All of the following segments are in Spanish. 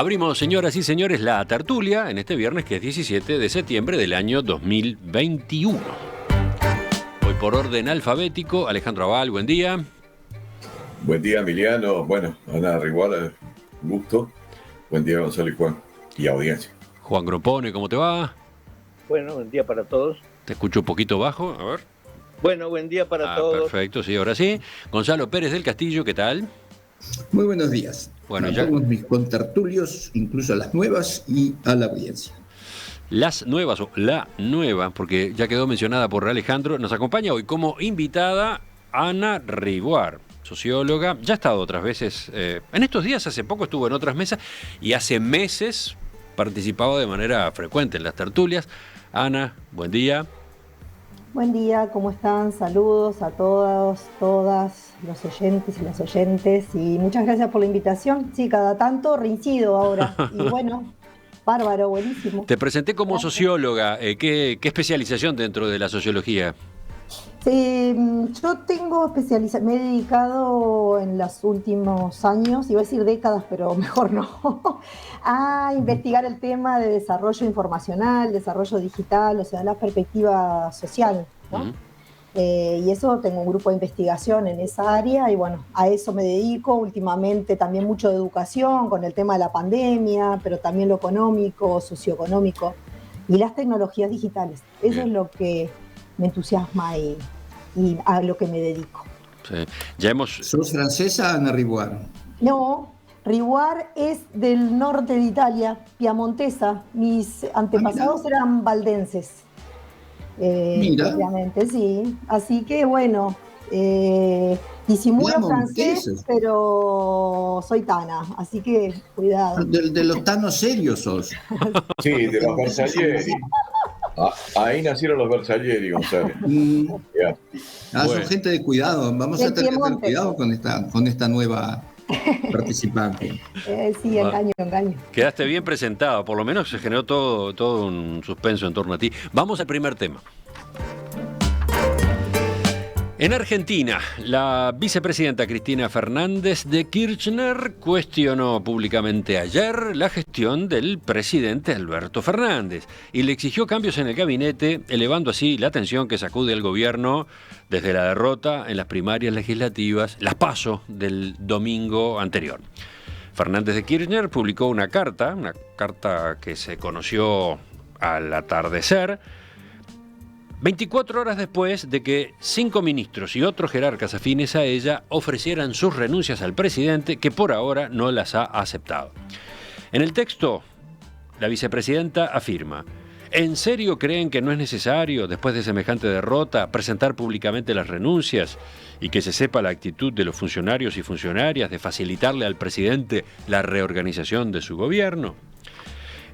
Abrimos, señoras y señores, la tertulia en este viernes que es 17 de septiembre del año 2021. Hoy por orden alfabético, Alejandro Abal, buen día. Buen día, Emiliano. Bueno, Ana Riguara, gusto. Buen día, Gonzalo y Juan. Y audiencia. Juan Gropone, ¿cómo te va? Bueno, buen día para todos. Te escucho un poquito bajo, a ver. Bueno, buen día para todos. Perfecto, sí, ahora sí. Gonzalo Pérez del Castillo, ¿qué tal? Muy buenos días. Bueno, a todos mis contertulios, incluso a las nuevas y a la audiencia. Las nuevas, o la nueva, porque ya quedó mencionada por Alejandro, nos acompaña hoy como invitada Ana Riguar, socióloga. Ya ha estado otras veces, en estos días, hace poco estuvo en otras mesas y hace meses participaba de manera frecuente en las tertulias. Ana, buen día. Buen día, ¿cómo están? Saludos a todos, todas, los oyentes y las oyentes, y muchas gracias por la invitación. Sí, cada tanto reincido ahora, y bueno, bárbaro, buenísimo. Te presenté como socióloga. ¿Qué especialización dentro de la sociología? Sí, yo me he dedicado en los últimos años, iba a decir décadas, pero mejor no, a investigar el tema de desarrollo informacional, desarrollo digital, o sea, la perspectiva social, ¿no? Y eso, tengo un grupo de investigación en esa área y bueno, a eso me dedico últimamente, también mucho de educación con el tema de la pandemia, pero también lo económico, socioeconómico y las tecnologías digitales. Eso es lo que me entusiasma y a lo que me dedico. Sí. ¿Sos francesa, Ana Riguar? No, Riguar es del norte de Italia, piamontesa. Mis antepasados eran valdenses. Obviamente, sí. Así que bueno, disimulo francés, pero soy tana, así que cuidado. De los tanos serios sos. Sí, de los Bersaglieri. Ahí nacieron los Bersaglieri, Gonzalo. Son gente de cuidado. Vamos a tener que tener cuidado con esta nueva participante. Sí, engaño. Quedaste bien presentado, por lo menos se generó todo un suspenso en torno a ti. Vamos al primer tema. En Argentina, la vicepresidenta Cristina Fernández de Kirchner cuestionó públicamente ayer la gestión del presidente Alberto Fernández y le exigió cambios en el gabinete, elevando así la tensión que sacude al gobierno desde la derrota en las primarias legislativas, las PASO del domingo anterior. Fernández de Kirchner publicó una carta que se conoció al atardecer, 24 horas después de que 5 ministros y otros jerarcas afines a ella ofrecieran sus renuncias al presidente, que por ahora no las ha aceptado. En el texto, la vicepresidenta afirma: ¿en serio creen que no es necesario, después de semejante derrota, presentar públicamente las renuncias y que se sepa la actitud de los funcionarios y funcionarias de facilitarle al presidente la reorganización de su gobierno?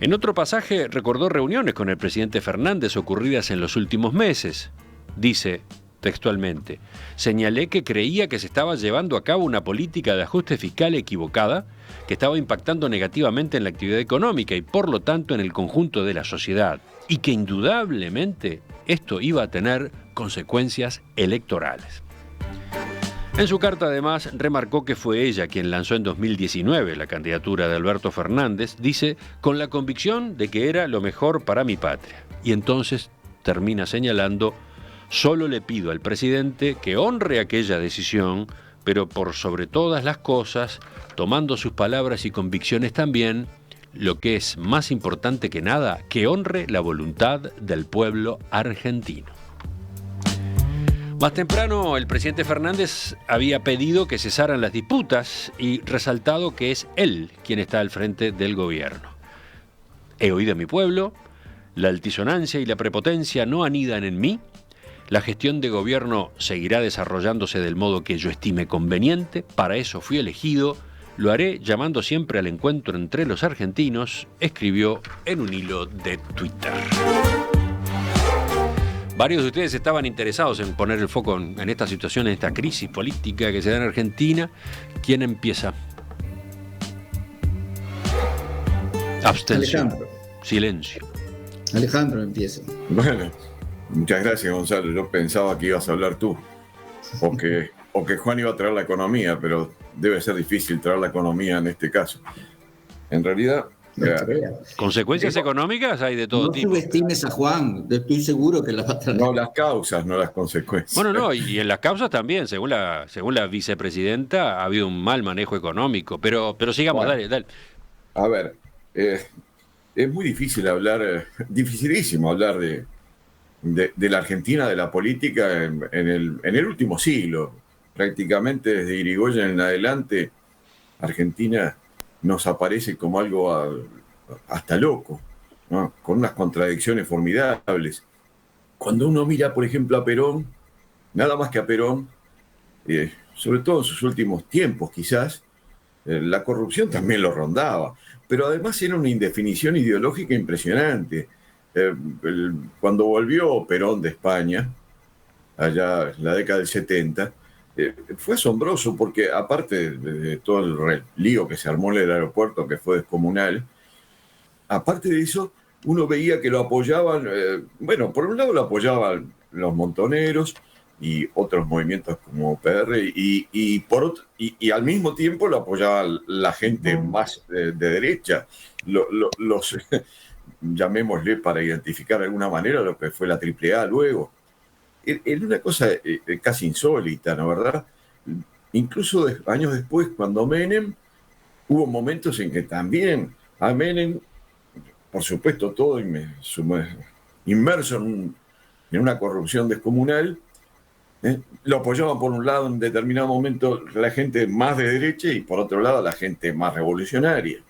En otro pasaje recordó reuniones con el presidente Fernández ocurridas en los últimos meses. Dice textualmente: señalé que creía que se estaba llevando a cabo una política de ajuste fiscal equivocada que estaba impactando negativamente en la actividad económica y por lo tanto en el conjunto de la sociedad, y que indudablemente esto iba a tener consecuencias electorales. En su carta, además, remarcó que fue ella quien lanzó en 2019 la candidatura de Alberto Fernández, dice, con la convicción de que era lo mejor para mi patria. Y entonces termina señalando: solo le pido al presidente que honre aquella decisión, pero por sobre todas las cosas, tomando sus palabras y convicciones también, lo que es más importante que nada, que honre la voluntad del pueblo argentino. Más temprano, el presidente Fernández había pedido que cesaran las disputas y resaltado que es él quien está al frente del gobierno. He oído a mi pueblo, la altisonancia y la prepotencia no anidan en mí, la gestión de gobierno seguirá desarrollándose del modo que yo estime conveniente, para eso fui elegido, lo haré llamando siempre al encuentro entre los argentinos, escribió en un hilo de Twitter. Varios de ustedes estaban interesados en poner el foco en esta situación, en esta crisis política que se da en Argentina. ¿Quién empieza? Abstención. Alejandro. Silencio. Alejandro empieza. Bueno, muchas gracias, Gonzalo. Yo pensaba que ibas a hablar tú. O que Juan iba a traer la economía, pero debe ser difícil traer la economía en este caso. En realidad... Consecuencias económicas hay de todo tipo. No subestimes a Juan, estoy seguro que las va a traer. No las causas, no las consecuencias. Bueno, no, y en las causas también, según la vicepresidenta, ha habido un mal manejo económico, pero sigamos, Bueno, dale. A ver, es muy difícil hablar, dificilísimo hablar de la Argentina, de la política en el último siglo. Prácticamente desde Irigoyen en adelante, Argentina nos aparece como algo hasta loco, ¿no? Con unas contradicciones formidables. Cuando uno mira, por ejemplo, a Perón, nada más que a Perón, sobre todo en sus últimos tiempos quizás, la corrupción también lo rondaba, pero además era una indefinición ideológica impresionante. Cuando volvió Perón de España, allá en la década del 70, fue asombroso porque aparte de todo el lío que se armó en el aeropuerto, que fue descomunal, aparte de eso, uno veía que lo apoyaban, bueno, por un lado lo apoyaban los montoneros y otros movimientos como PR, y al mismo tiempo lo apoyaba la gente más de derecha, los llamémosle para identificar de alguna manera lo que fue la AAA luego. Era una cosa casi insólita, ¿no? ¿Verdad? Incluso años después, cuando Menem, hubo momentos en que también a Menem, por supuesto, todo inmerso en una corrupción descomunal, lo apoyaban por un lado en determinado momento la gente más de derecha y por otro lado la gente más revolucionaria.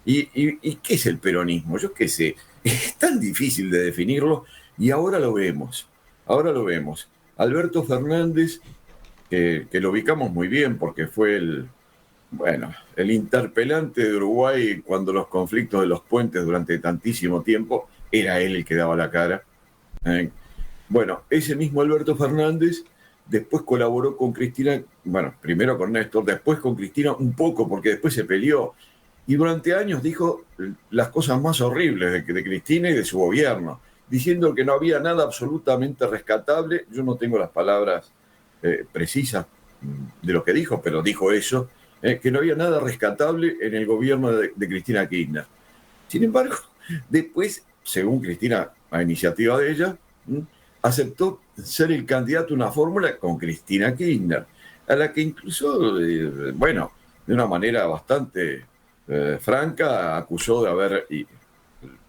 ¿Y qué es el peronismo? Yo qué sé, es tan difícil de definirlo y ahora lo vemos. Ahora lo vemos. Alberto Fernández, que lo ubicamos muy bien porque fue el interpelante de Uruguay cuando los conflictos de los puentes durante tantísimo tiempo, era él el que daba la cara. Bueno, ese mismo Alberto Fernández después colaboró con Cristina, bueno, primero con Néstor, después con Cristina un poco porque después se peleó. Y durante años dijo las cosas más horribles de Cristina y de su gobierno, diciendo que no había nada absolutamente rescatable. Yo no tengo las palabras precisas de lo que dijo, pero dijo eso, que no había nada rescatable en el gobierno de Cristina Kirchner. Sin embargo, después, según Cristina, a iniciativa de ella, aceptó ser el candidato a una fórmula con Cristina Kirchner, a la que incluso, de una manera bastante franca, acusó de haber, y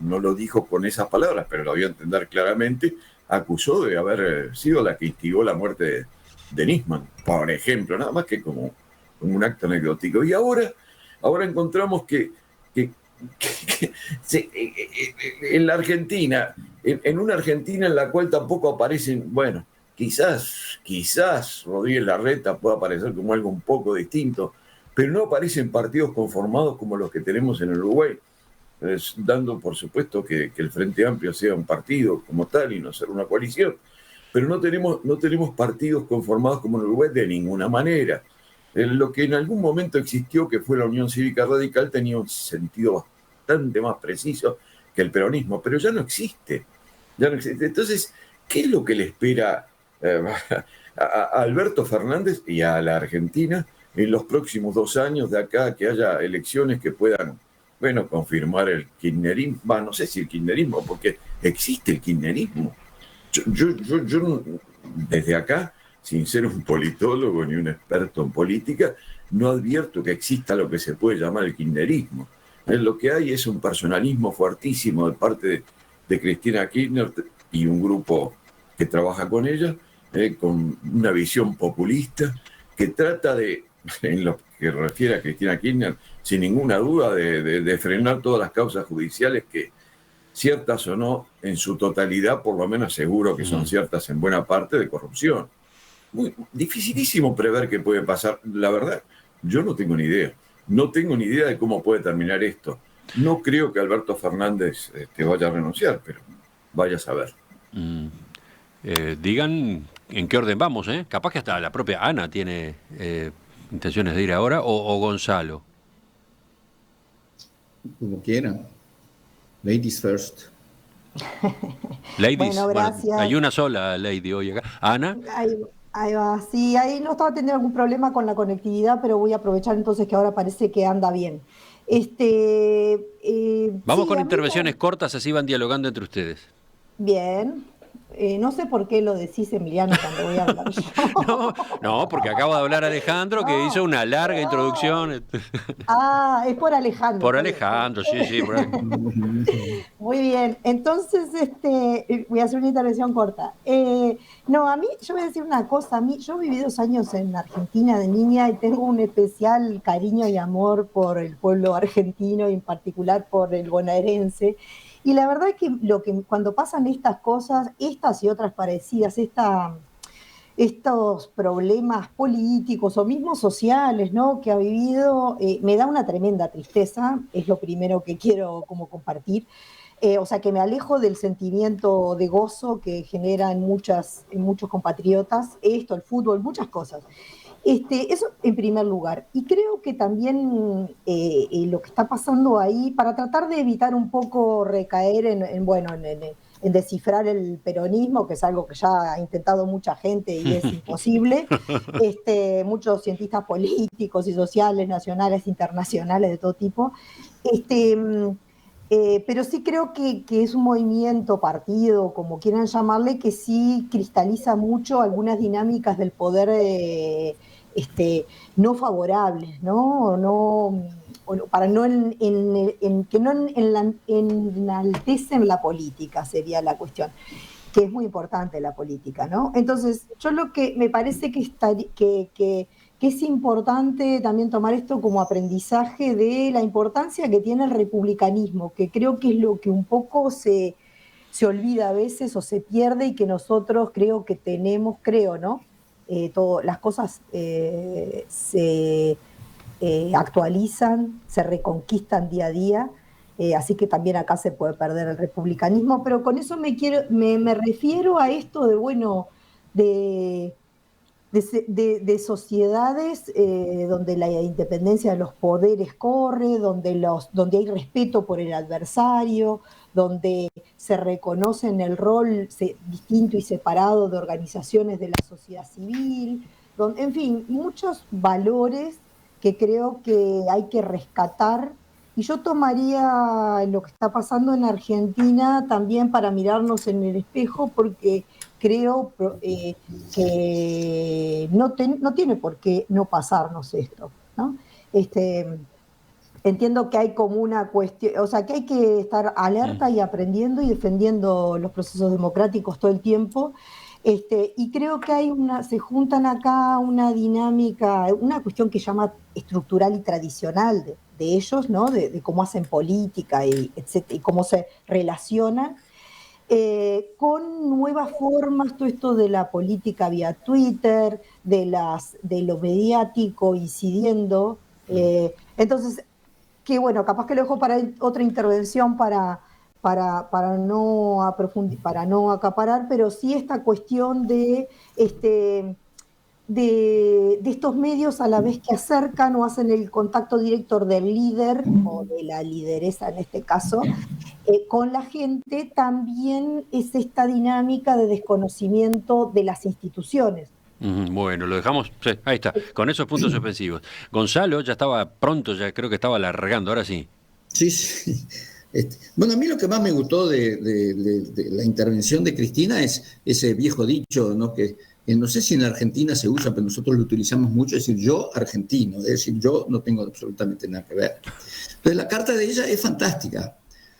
no lo dijo con esas palabras, pero lo dio a entender claramente, acusó de haber sido la que instigó la muerte de Nisman, por ejemplo, nada más que como un acto anecdótico. Y ahora encontramos que en la Argentina, en una Argentina en la cual tampoco aparecen, bueno, quizás Rodríguez Larreta pueda aparecer como algo un poco distinto, pero no aparecen partidos conformados como los que tenemos en Uruguay, dando por supuesto que el Frente Amplio sea un partido como tal y no ser una coalición, pero no tenemos partidos conformados como en Uruguay de ninguna manera. Lo que en algún momento existió, que fue la Unión Cívica Radical, tenía un sentido bastante más preciso que el peronismo, pero ya no existe. Entonces, ¿qué es lo que le espera a Alberto Fernández y a la Argentina en los próximos 2 años de acá, que haya elecciones que puedan, confirmar el kirchnerismo? No sé si el kirchnerismo, porque existe el kirchnerismo. Yo desde acá, sin ser un politólogo ni un experto en política, no advierto que exista lo que se puede llamar el kirchnerismo. Lo que hay es un personalismo fuertísimo de parte de Cristina Kirchner y un grupo que trabaja con ella, con una visión populista que trata de, en lo que refiere a Cristina Kirchner, sin ninguna duda, de frenar todas las causas judiciales que, ciertas o no, en su totalidad, por lo menos seguro que son ciertas en buena parte, de corrupción. Muy dificilísimo prever qué puede pasar. La verdad, yo no tengo ni idea. No tengo ni idea de cómo puede terminar esto. No creo que Alberto Fernández vaya a renunciar, pero vaya a saber. Digan en qué orden vamos, ¿eh? Capaz que hasta la propia Ana tiene intenciones de ir ahora, o Gonzalo. Como quieran. Ladies first. Ladies. Bueno, gracias. Bueno, hay una sola lady hoy acá. Ana. Ahí va. Sí, ahí no estaba teniendo algún problema con la conectividad, pero voy a aprovechar entonces que ahora parece que anda bien. Vamos Sí, con a mí intervenciones cortas, así van dialogando entre ustedes. bien. No sé por qué lo decís, Emiliano, cuando voy a hablar yo. No, porque acaba de hablar Alejandro, que hizo No, una larga no. introducción. Es por Alejandro, Por está bien. Alejandro, sí, por Alejandro. Muy bien, entonces voy a hacer una intervención corta. No, a mí, yo voy a decir una cosa, yo viví 2 años en Argentina de niña y tengo un especial cariño y amor por el pueblo argentino y en particular por el bonaerense. Y la verdad es que, cuando pasan estas cosas, estas y otras parecidas, estos problemas políticos o mismo sociales, ¿no?, que ha vivido, me da una tremenda tristeza, es lo primero que quiero como compartir. O sea, que me alejo del sentimiento de gozo que genera en muchos compatriotas, el fútbol, muchas cosas. Eso en primer lugar. Y creo que también lo que está pasando ahí, para tratar de evitar un poco recaer en descifrar el peronismo, que es algo que ya ha intentado mucha gente y es imposible, muchos cientistas políticos y sociales, nacionales, internacionales, de todo tipo, pero sí creo que es un movimiento, partido, como quieran llamarle, que sí cristaliza mucho algunas dinámicas del poder no favorables, ¿no? Para no que no enaltecen la política, sería la cuestión, que es muy importante la política, ¿no? Entonces, yo lo que me parece que es importante también tomar esto como aprendizaje de la importancia que tiene el republicanismo, que creo que es lo que un poco se olvida a veces o se pierde y que nosotros creo, ¿no? Las cosas se actualizan, se reconquistan día a día, así que también acá se puede perder el republicanismo, pero con eso me refiero a esto de, bueno, de sociedades donde la independencia de los poderes corre, donde hay respeto por el adversario, donde se reconoce en el rol distinto y separado de organizaciones de la sociedad civil, en fin, muchos valores que creo que hay que rescatar. Y yo tomaría lo que está pasando en Argentina también para mirarnos en el espejo, porque creo que no tiene por qué no pasarnos esto, ¿no? Entiendo que hay como una cuestión, o sea, que hay que estar alerta y aprendiendo y defendiendo los procesos democráticos todo el tiempo. Y creo que se juntan acá una dinámica, una cuestión que llama estructural y tradicional de ellos, ¿no? De cómo hacen política y cómo se relacionan, con nuevas formas, todo esto de la política vía Twitter, de lo mediático incidiendo. Entonces, que bueno, capaz que lo dejo para otra intervención para no para no acaparar, pero sí esta cuestión de estos medios, a la vez que acercan o hacen el contacto directo del líder o de la lideresa en este caso, con la gente, también es esta dinámica de desconocimiento de las instituciones. Bueno, lo dejamos, sí, ahí está, con esos puntos suspensivos. Gonzalo ya estaba pronto, ya creo que estaba largando, ahora sí. Sí, sí. Bueno, a mí lo que más me gustó de la intervención de Cristina es ese viejo dicho, ¿no? Que no sé si en Argentina se usa, pero nosotros lo utilizamos mucho, es decir, yo argentino, es decir, yo no tengo absolutamente nada que ver. Entonces la carta de ella es fantástica,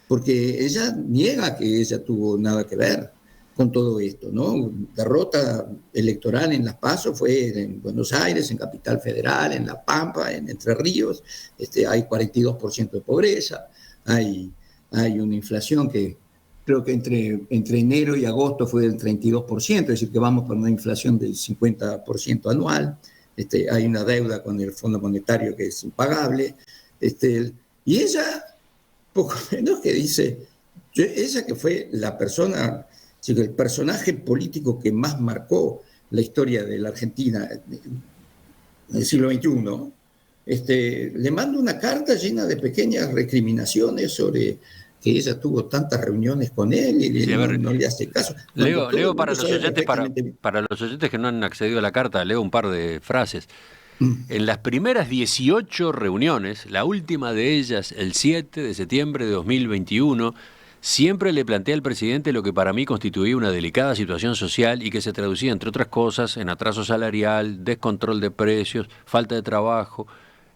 porque ella niega que ella tuvo nada que ver con todo esto, ¿no? Derrota electoral en Las PASO fue en Buenos Aires, en Capital Federal, en La Pampa, en Entre Ríos, hay 42% de pobreza, hay una inflación que creo que entre enero y agosto fue del 32%, es decir, que vamos con una inflación del 50% anual, hay una deuda con el Fondo Monetario que es impagable, y ella, poco menos que dice, ella que fue la persona, el personaje político que más marcó la historia de la Argentina en el siglo XXI, le manda una carta llena de pequeñas recriminaciones sobre que ella tuvo tantas reuniones con él y Sí, no le hace caso. Leo para los oyentes, para los oyentes que no han accedido a la carta, leo un par de frases. En las primeras 18 reuniones, la última de ellas el 7 de septiembre de 2021, siempre le planteé al presidente lo que para mí constituía una delicada situación social y que se traducía, entre otras cosas, en atraso salarial, descontrol de precios, falta de trabajo,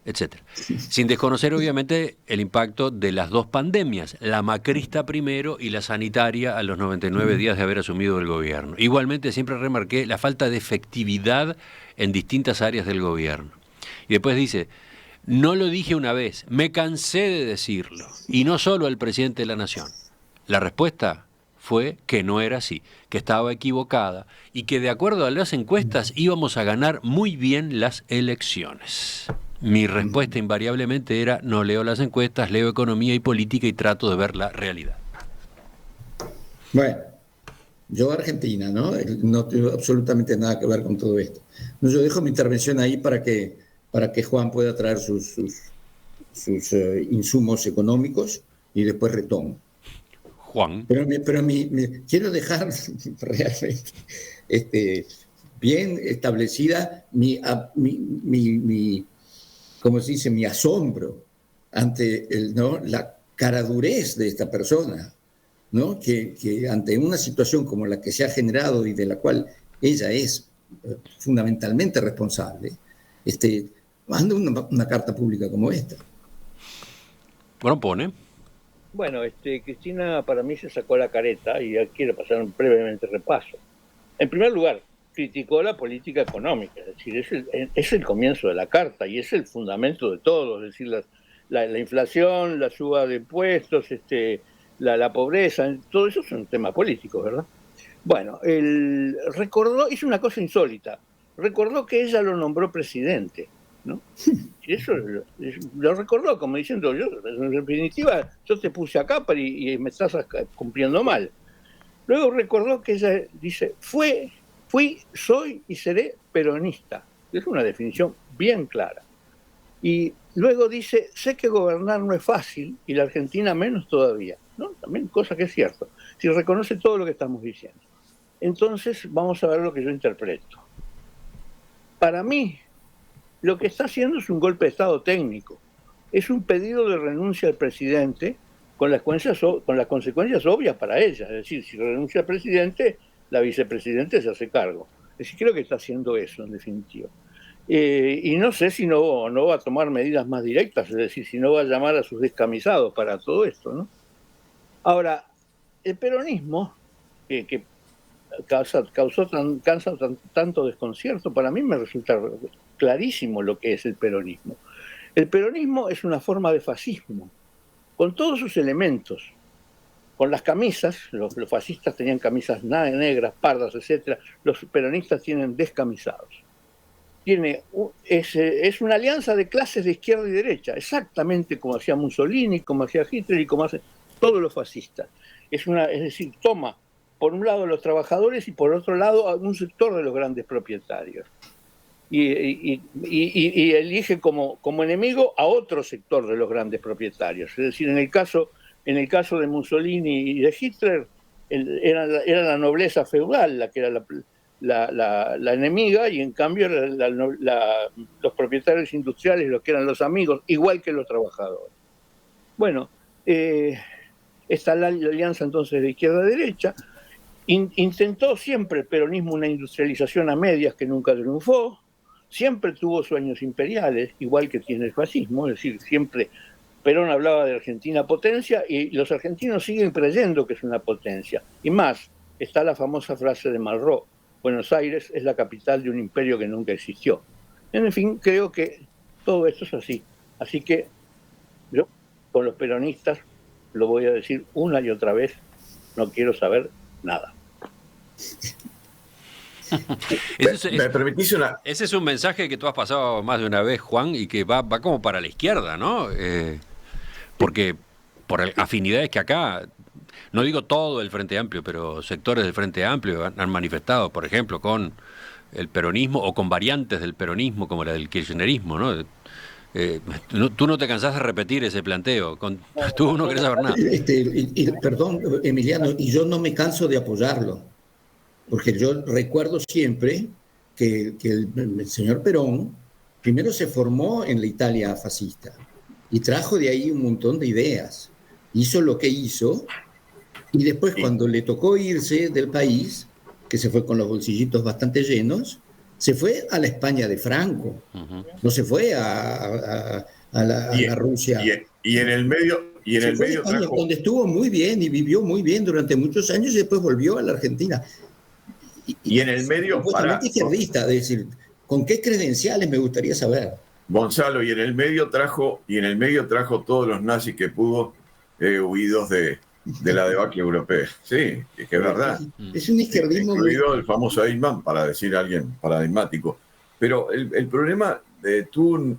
etcétera. Sin desconocer, obviamente, el impacto de las dos pandemias, la macrista primero y la sanitaria a los 99 días de haber asumido el gobierno. Igualmente, siempre remarqué la falta de efectividad en distintas áreas del gobierno. Y después dice, no lo dije una vez, me cansé de decirlo, y no solo al presidente de la Nación. La respuesta fue que no era así, que estaba equivocada y que de acuerdo a las encuestas íbamos a ganar muy bien las elecciones. Mi respuesta invariablemente era, no leo las encuestas, leo economía y política y trato de ver la realidad. Bueno, yo Argentina, ¿no? No tengo absolutamente nada que ver con todo esto. No, yo dejo mi intervención ahí para que Juan pueda traer sus insumos económicos y después retomo. Juan. Pero quiero dejar realmente bien establecida ¿cómo se dice? Mi asombro ante la caradurez de esta persona, ¿no? Que ante una situación como la que se ha generado y de la cual ella es fundamentalmente responsable, manda una carta pública como esta. Bueno, pone. Bueno, Cristina para mí se sacó la careta y ya quiero pasar un brevemente repaso. En primer lugar, criticó la política económica, es decir, es el comienzo de la carta y es el fundamento de todo, es decir, la inflación, la suba de impuestos, la pobreza, todo eso son temas políticos, ¿verdad? Bueno, hizo una cosa insólita, recordó que ella lo nombró presidente, ¿no? Y eso lo recordó como diciendo, yo, en definitiva, yo te puse acá y me estás cumpliendo mal. Luego recordó que ella dice, fui, soy y seré peronista. Es una definición bien clara. Y luego dice, sé que gobernar no es fácil y la Argentina menos todavía, ¿no? También cosa que es cierto. Si reconoce todo lo que estamos diciendo. Entonces vamos a ver lo que yo interpreto. Para mí, lo que está haciendo es un golpe de Estado técnico. Es un pedido de renuncia al presidente con las consecuencias obvias para ella. Es decir, si renuncia al presidente, la vicepresidenta se hace cargo. Es decir, creo que está haciendo eso, en definitiva. Y no sé si no va a tomar medidas más directas, es decir, si no va a llamar a sus descamisados para todo esto, ¿no? Ahora, el peronismo, que causó tanto desconcierto, para mí me resulta clarísimo lo que es el peronismo. El peronismo es una forma de fascismo, con todos sus elementos. Con las camisas, los fascistas tenían camisas negras, pardas, etc. Los peronistas tienen descamisados. Es una alianza de clases de izquierda y derecha, exactamente como hacía Mussolini, como hacía Hitler y como hacen todos los fascistas. Es decir, toma por un lado a los trabajadores y por otro lado a un sector de los grandes propietarios. Y elige como enemigo a otro sector de los grandes propietarios. Es decir, en el caso de Mussolini y de Hitler, era la nobleza feudal la que era la enemiga, y en cambio los propietarios industriales, los que eran los amigos, igual que los trabajadores. Bueno, está la alianza entonces de izquierda a derecha. Intentó siempre el peronismo una industrialización a medias que nunca triunfó, siempre tuvo sueños imperiales, igual que tiene el fascismo, es decir, siempre Perón hablaba de Argentina potencia y los argentinos siguen creyendo que es una potencia. Y más, está la famosa frase de Malraux, Buenos Aires es la capital de un imperio que nunca existió. En fin, creo que todo esto es así. Así que yo, con los peronistas, lo voy a decir una y otra vez, no quiero saber nada. ¿Me permitís una...? Ese es un mensaje que tú has pasado más de una vez, Juan, y que va como para la izquierda, ¿no? Porque por afinidades que acá, no digo todo el Frente Amplio, pero sectores del Frente Amplio han manifestado, por ejemplo, con el peronismo o con variantes del peronismo como la del kirchnerismo, ¿no? Tú no te cansás de repetir ese planteo, tú no querés saber nada. Perdón, Emiliano, y yo no me canso de apoyarlo, porque yo recuerdo siempre que el señor Perón primero se formó en la Italia fascista y trajo de ahí un montón de ideas. Hizo lo que hizo y después cuando le tocó irse del país, que se fue con los bolsillitos bastante llenos, se fue a la España de Franco, no se fue a la Rusia. Y en el medio, España, trajo... donde estuvo muy bien y vivió muy bien durante muchos años y después volvió a la Argentina. Y en el medio, supuestamente izquierdista, es decir, ¿con qué credenciales me gustaría saber? Gonzalo, y en el medio trajo todos los nazis que pudo, huidos de la debacle europea. Sí, es que es verdad. Es un izquierdismo. Incluido el famoso Eichmann, para decir a alguien paradigmático. Pero el problema, tú,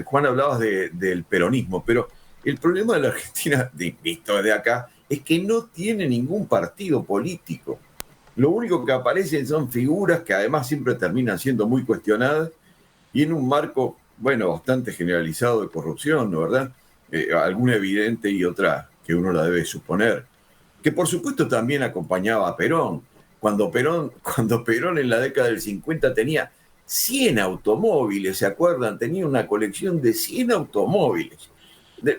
Juan, hablabas del peronismo, pero el problema de la Argentina, visto desde acá, es que no tiene ningún partido político. Lo único que aparecen son figuras que además siempre terminan siendo muy cuestionadas y en un marco, bueno, bastante generalizado de corrupción, ¿no, verdad? Alguna evidente y otra que uno la debe suponer. Que por supuesto también acompañaba a Perón. Cuando Perón en la década del 50 tenía 100 automóviles, ¿se acuerdan? Tenía una colección de 100 automóviles.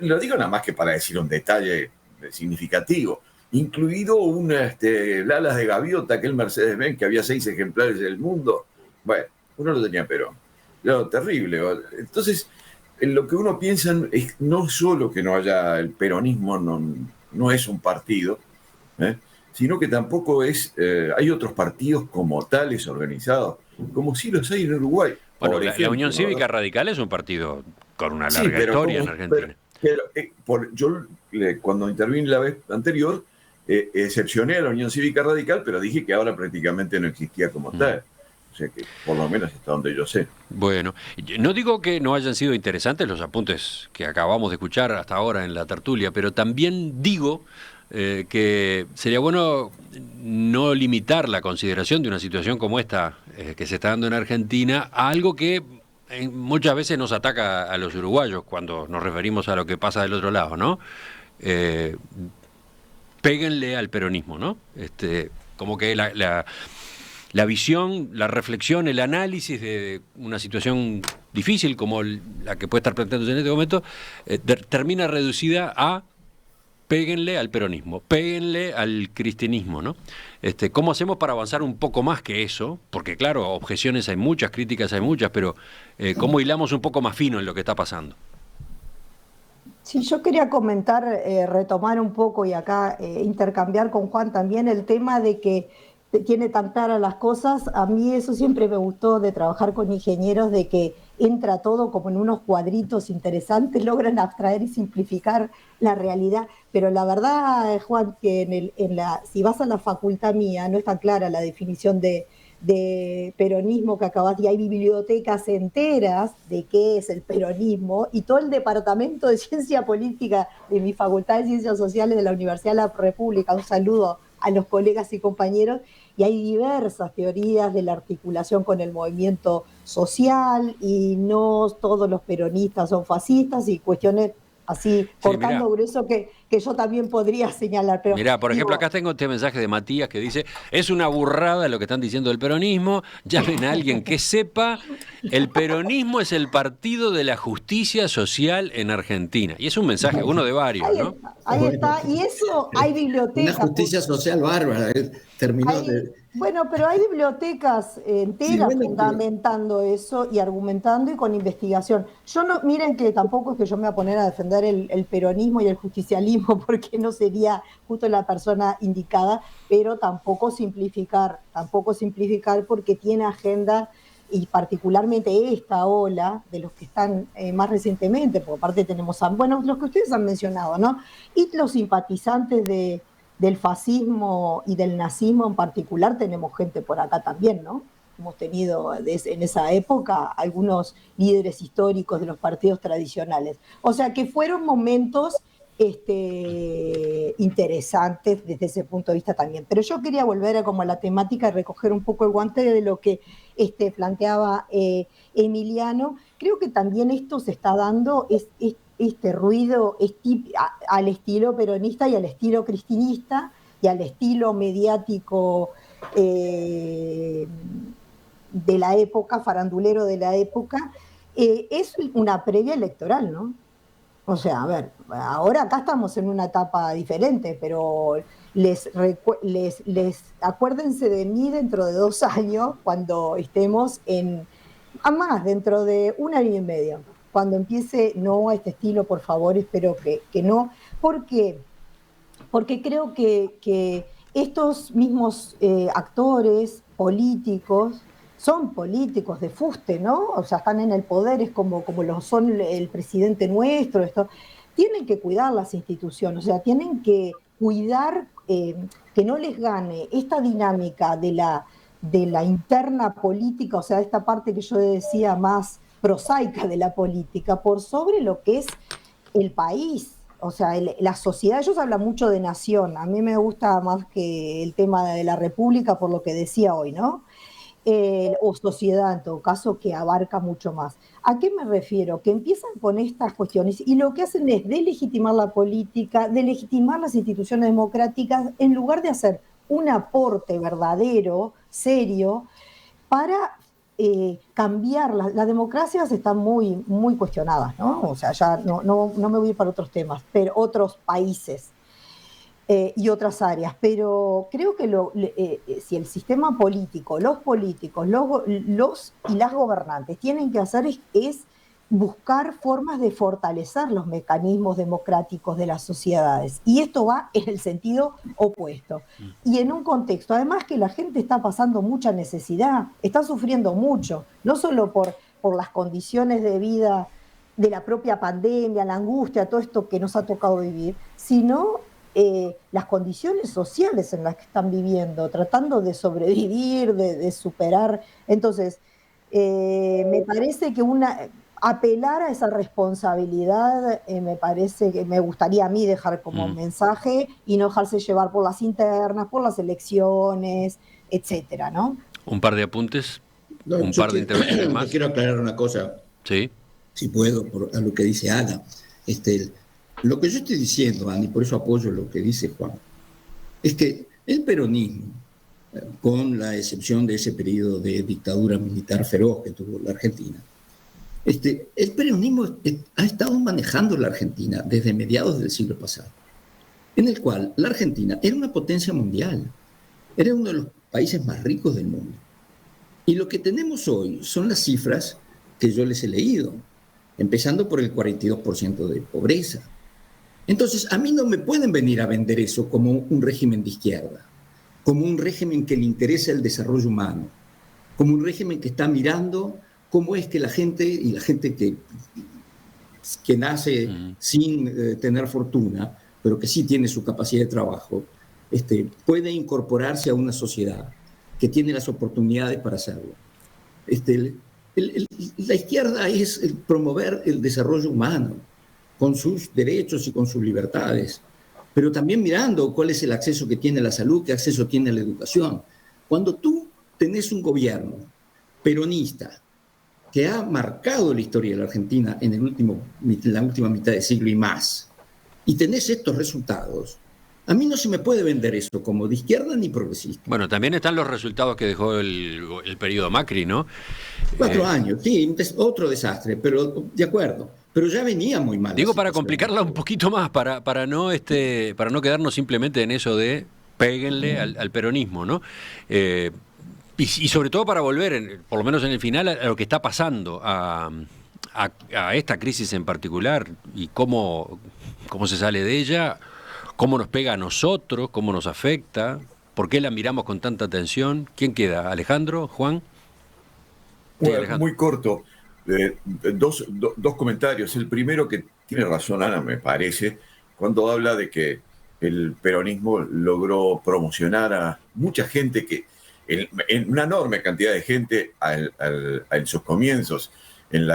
Lo digo nada más que para decir un detalle significativo. Incluido un Lalas de Gaviota, aquel Mercedes-Benz que había 6 ejemplares del mundo. Bueno, uno lo tenía Perón. Lo terrible. Entonces, lo que uno piensa es no solo que no haya el peronismo, no es un partido, sino que tampoco hay otros partidos como tales organizados, como sí los hay en Uruguay. Bueno, la Unión Cívica Radical es un partido con una larga historia en Argentina. Yo, cuando intervine la vez anterior, excepcioné a la Unión Cívica Radical, pero dije que ahora prácticamente no existía como tal. O sea que, por lo menos hasta donde yo sé. Bueno, no digo que no hayan sido interesantes los apuntes que acabamos de escuchar hasta ahora en la tertulia, pero también digo que sería bueno no limitar la consideración de una situación como esta que se está dando en Argentina a algo que muchas veces nos ataca a los uruguayos cuando nos referimos a lo que pasa del otro lado, ¿no? Péguenle al peronismo, ¿no? Como que la visión, la reflexión, el análisis de una situación difícil como la que puede estar planteándose en este momento, termina reducida a péguenle al peronismo, péguenle al cristianismo, ¿no? ¿Cómo hacemos para avanzar un poco más que eso? Porque claro, objeciones hay muchas, críticas hay muchas, pero ¿cómo hilamos un poco más fino en lo que está pasando? Sí, yo quería comentar, retomar un poco y acá intercambiar con Juan también el tema de que tiene tan claras las cosas. A mí eso siempre me gustó de trabajar con ingenieros, de que entra todo como en unos cuadritos interesantes, logran abstraer y simplificar la realidad. Pero la verdad, Juan, que si vas a la facultad mía no está clara la definición de peronismo que acabas, y hay bibliotecas enteras de qué es el peronismo, y todo el departamento de ciencia política de mi facultad de ciencias sociales de la Universidad de la República, un saludo a los colegas y compañeros, y hay diversas teorías de la articulación con el movimiento social, y no todos los peronistas son fascistas, y cuestiones así, cortando grueso que yo también podría señalar. Pero mirá, por ejemplo, acá tengo este mensaje de Matías que dice: es una burrada lo que están diciendo del peronismo, llamen a alguien que sepa, el peronismo es el partido de la justicia social en Argentina. Y es un mensaje, uno de varios, ¿no? Ahí está, y eso hay bibliotecas. Una justicia social bárbara, Bueno, pero hay bibliotecas enteras fundamentando eso y argumentando y con investigación. Miren que tampoco es que yo me voy a poner a defender el peronismo y el justicialismo, porque no sería justo la persona indicada, pero tampoco simplificar porque tiene agenda, y particularmente esta ola de los que están más recientemente, porque aparte tenemos los que ustedes han mencionado, ¿no? Y los simpatizantes del fascismo y del nazismo en particular, tenemos gente por acá también, ¿no? Hemos tenido en esa época algunos líderes históricos de los partidos tradicionales. O sea que fueron momentos interesantes desde ese punto de vista también. Pero yo quería volver a la temática y recoger un poco el guante de lo que planteaba Emiliano. Creo que también esto se está dando, este ruido al estilo peronista y al estilo cristinista y al estilo mediático de la época, farandulero de la época, es una previa electoral, ¿no? O sea, a ver, ahora acá estamos en una etapa diferente, pero acuérdense de mí dentro de 2 años, cuando estemos más, dentro de 1 año y medio, cuando empiece, no a este estilo, por favor, espero que no. ¿Por qué? Porque creo que estos mismos actores políticos son políticos de fuste, ¿no? O sea, están en el poder, es como lo son el presidente nuestro, tienen que cuidar las instituciones, o sea, tienen que cuidar que no les gane esta dinámica de la interna política, o sea, esta parte que yo decía más prosaica de la política, por sobre lo que es el país. O sea, la sociedad, ellos hablan mucho de nación, a mí me gusta más que el tema de la república por lo que decía hoy, ¿no? O sociedad en todo caso, que abarca mucho más. ¿A qué me refiero? Que empiezan con estas cuestiones y lo que hacen es delegitimar la política, delegitimar las instituciones democráticas, en lugar de hacer un aporte verdadero, serio, para cambiar. Las democracias están muy, muy cuestionadas, ¿no? O sea, ya no me voy a ir para otros temas, pero otros países. Y otras áreas, pero creo que si el sistema político, los políticos, los y las gobernantes tienen que hacer es buscar formas de fortalecer los mecanismos democráticos de las sociedades. Y esto va en el sentido opuesto. Y en un contexto, además que la gente está pasando mucha necesidad, está sufriendo mucho, no solo por las condiciones de vida de la propia pandemia, la angustia, todo esto que nos ha tocado vivir, sino las condiciones sociales en las que están viviendo, tratando de sobrevivir, de superar. Entonces, me parece que apelar a esa responsabilidad, me parece que me gustaría a mí dejar como mensaje y no dejarse llevar por las internas, por las elecciones, etcétera, ¿no? Un par de apuntes, No, un par de intervenciones más. Quiero aclarar una cosa, Sí. si puedo, a lo que dice Ana. Lo que yo estoy diciendo, Ana, y por eso apoyo lo que dice Juan, es que el peronismo, con la excepción de ese periodo de dictadura militar feroz que tuvo la Argentina, el peronismo ha estado manejando la Argentina desde mediados del siglo pasado, en el cual la Argentina era una potencia mundial, era uno de los países más ricos del mundo. Y lo que tenemos hoy son las cifras que yo les he leído, empezando por el 42% de pobreza. Entonces, a mí no me pueden venir a vender eso como un régimen de izquierda, como un régimen que le interesa el desarrollo humano, como un régimen que está mirando cómo es que la gente que nace sin tener fortuna, pero que sí tiene su capacidad de trabajo, puede incorporarse a una sociedad que tiene las oportunidades para hacerlo. La izquierda es promover el desarrollo humano, con sus derechos y con sus libertades, pero también mirando cuál es el acceso que tiene a la salud, qué acceso tiene a la educación. Cuando tú tenés un gobierno peronista que ha marcado la historia de la Argentina en la última mitad del siglo y más, y tenés estos resultados, a mí no se me puede vender eso como de izquierda ni progresista. Bueno, también están los resultados que dejó el periodo Macri, ¿no? 4 años, sí, otro desastre, pero de acuerdo. Pero ya venía muy mal. Digo, para complicarla un poquito más, para no quedarnos simplemente en eso de péguenle al peronismo, ¿no? Y sobre todo para volver, por lo menos en el final, a lo que está pasando, a esta crisis en particular y cómo se sale de ella, cómo nos pega a nosotros, cómo nos afecta, por qué la miramos con tanta atención. ¿Quién queda? ¿Alejandro? ¿Juan? Bueno, Alejandro. Muy corto. Dos comentarios. El primero, que tiene razón Ana, me parece, cuando habla de que el peronismo logró promocionar a mucha gente, en una enorme cantidad de gente en sus comienzos, en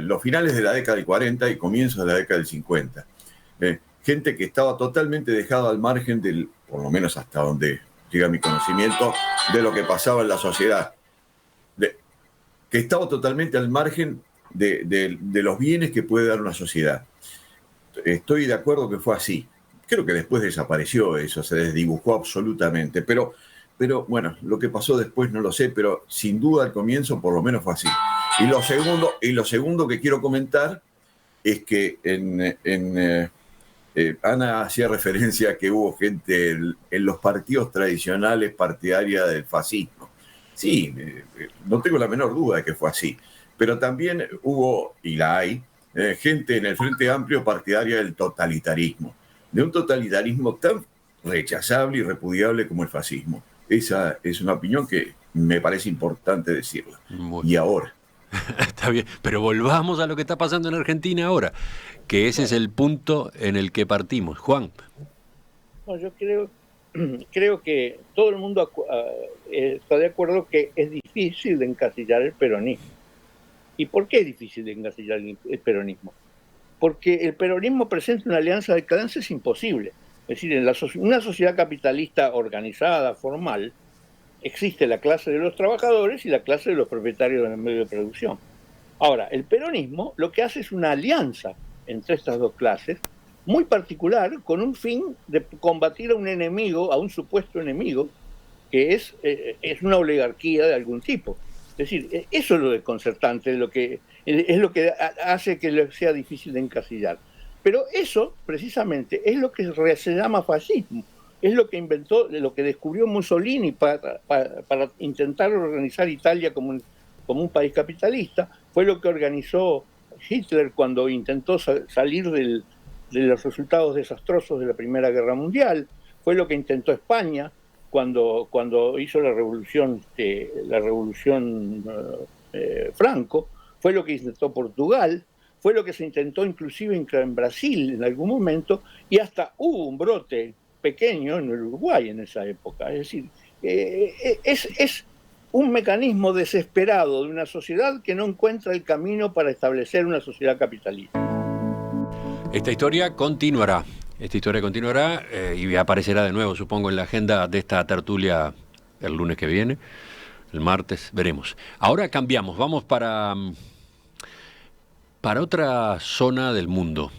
los finales de la década del 40 y comienzos de la década del 50. Gente que estaba totalmente dejada al margen por lo menos hasta donde llega mi conocimiento, de lo que pasaba en la sociedad. Que estaba totalmente al margen de los bienes que puede dar una sociedad. Estoy de acuerdo que fue así. Creo que después desapareció eso, se desdibujó absolutamente. Pero bueno, lo que pasó después no lo sé, pero sin duda al comienzo por lo menos fue así. Y lo segundo que quiero comentar es que Ana hacía referencia a que hubo gente en los partidos tradicionales partidaria del fascismo. Sí, no tengo la menor duda de que fue así. Pero también hubo, y la hay, gente en el Frente Amplio partidaria del totalitarismo. De un totalitarismo tan rechazable y repudiable como el fascismo. Esa es una opinión que me parece importante decirla. Y ahora. Está bien, pero volvamos a lo que está pasando en Argentina ahora, que ese es el punto en el que partimos. Juan. No, yo creo que todo el mundo está de acuerdo que es difícil de encasillar el peronismo. ¿Y por qué es difícil de encasillar el peronismo? Porque el peronismo presenta una alianza de clases imposible. Es decir, en una sociedad capitalista organizada, formal, existe la clase de los trabajadores y la clase de los propietarios del medio de producción. Ahora, el peronismo lo que hace es una alianza entre estas dos clases, muy particular, con un fin de combatir a un enemigo, a un supuesto enemigo, que es una oligarquía de algún tipo. Es decir, eso es lo desconcertante, es lo que hace que sea difícil de encasillar. Pero eso, precisamente, es lo que se llama fascismo. Es lo que inventó, lo que descubrió Mussolini para intentar organizar Italia como un país capitalista. Fue lo que organizó Hitler cuando intentó salir de los resultados desastrosos de la Primera Guerra Mundial. Fue lo que intentó España cuando hizo la revolución Franco. Fue lo que intentó Portugal. Fue lo que se intentó inclusive en Brasil en algún momento, y hasta hubo un brote pequeño en el Uruguay en esa época. Es decir, es un mecanismo desesperado de una sociedad que no encuentra el camino para establecer una sociedad capitalista. Esta historia continuará y aparecerá de nuevo, supongo, en la agenda de esta tertulia el lunes que viene, el martes, veremos. Ahora cambiamos, vamos para otra zona del mundo.